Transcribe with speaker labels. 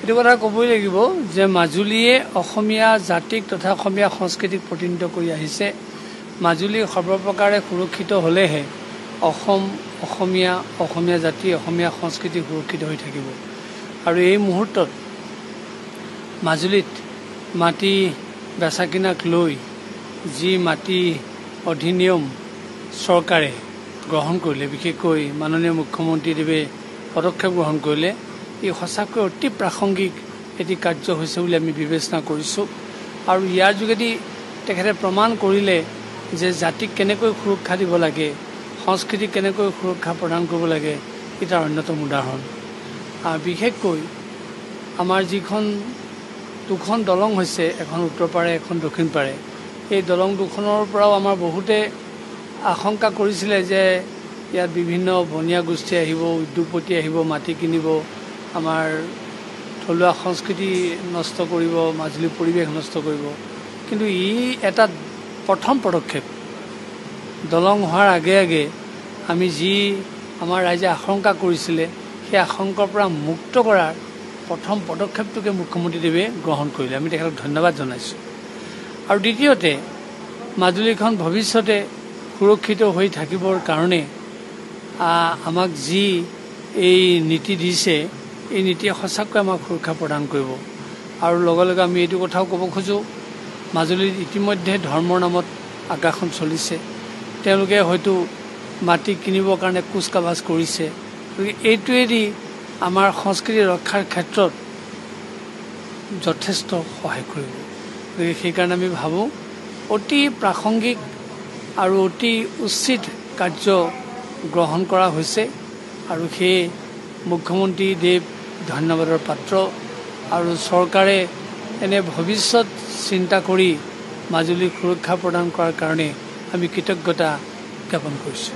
Speaker 1: এইটো কথা ক'বই লাগিব যে মাজুলীয়ে অসমীয়া জাতিক তথা অসমীয়া সংস্কৃতিক প্ৰতিনিধিত্ব কৰি আহিছে। মাজুলী সৰ্বপ্ৰকাৰে সুৰক্ষিত হ'লেহে অসমীয়া জাতি অসমীয়া সংস্কৃতি সুৰক্ষিত হৈ থাকিব। আৰু এই মুহূৰ্তত মাজুলীত মাটি বেচা কিনাক লৈ যি মাটি অধিনিয়ম চৰকাৰে গ্ৰহণ কৰিলে, বিশেষকৈ মাননীয় মুখ্যমন্ত্ৰীদেৱে পদক্ষেপ গ্ৰহণ কৰিলে, এই সঁচাকৈ অতি প্ৰাসংগিক এটি কাৰ্য হৈছে বুলি আমি বিবেচনা কৰিছোঁ। আৰু ইয়াৰ যোগেদি তেখেতে প্ৰমাণ কৰিলে যে জাতিক কেনেকৈ সুৰক্ষা দিব লাগে, সংস্কৃতিক কেনেকৈ সুৰক্ষা প্ৰদান কৰিব লাগে, এটাৰ অন্যতম উদাহৰণ। বিশেষকৈ আমাৰ দুখন দলং হৈছে, এখন উত্তৰ পাৰে এখন দক্ষিণ পাৰে। এই দলং দুখনৰ পৰাও আমাৰ বহুতে আশংকা কৰিছিলে যে ইয়াত বিভিন্ন বনীয়া গোষ্ঠী আহিব, উদ্যোগপতি আহিব, মাটি কিনিব, আমাৰ থলুৱা সংস্কৃতি নষ্ট কৰিব, মাজুলীৰ পৰিৱেশ নষ্ট কৰিব। কিন্তু ই এটা প্ৰথম পদক্ষেপ। দলং হোৱাৰ আগে আগে আমি যি আমাৰ ৰাইজে আশংকা কৰিছিলে, সেই আশংকাৰ পৰা মুক্ত কৰাৰ প্ৰথম পদক্ষেপটোকে মুখ্যমন্ত্ৰীদেৱে গ্ৰহণ কৰিলে। আমি তেখেতক ধন্যবাদ জনাইছোঁ। আৰু দ্বিতীয়তে মাজুলীখন ভৱিষ্যতে সুৰক্ষিত হৈ থাকিবৰ কাৰণে আমাক যি এই নীতি দিছে, এই নীতিয়ে সঁচাকৈ আমাক সুৰক্ষা প্ৰদান কৰিব। আৰু লগে লগে আমি এইটো কথাও ক'ব খোজোঁ, মাজুলীত ইতিমধ্যে ধৰ্মৰ নামত আগ্ৰাসন চলিছে। তেওঁলোকে হয়তো মাটি কিনিবৰ কাৰণে কুচকাৱাজ কৰিছে। গতিকে এইটোৱেদি আমাৰ সংস্কৃতি ৰক্ষাৰ ক্ষেত্ৰত যথেষ্ট সহায় কৰিব। গতিকে সেইকাৰণে আমি ভাবোঁ অতি প্ৰাসংগিক আৰু অতি উচিত কাৰ্য গ্ৰহণ কৰা হৈছে। আৰু সেই মুখ্যমন্ত্ৰীদেৱ ধন্যবাদৰ পাত্ৰ। আৰু চৰকাৰে এনে ভৱিষ্যত চিন্তা কৰি মাজুলীক সুৰক্ষা প্ৰদান কৰাৰ কাৰণে আমি কৃতজ্ঞতা জ্ঞাপন কৰিছোঁ।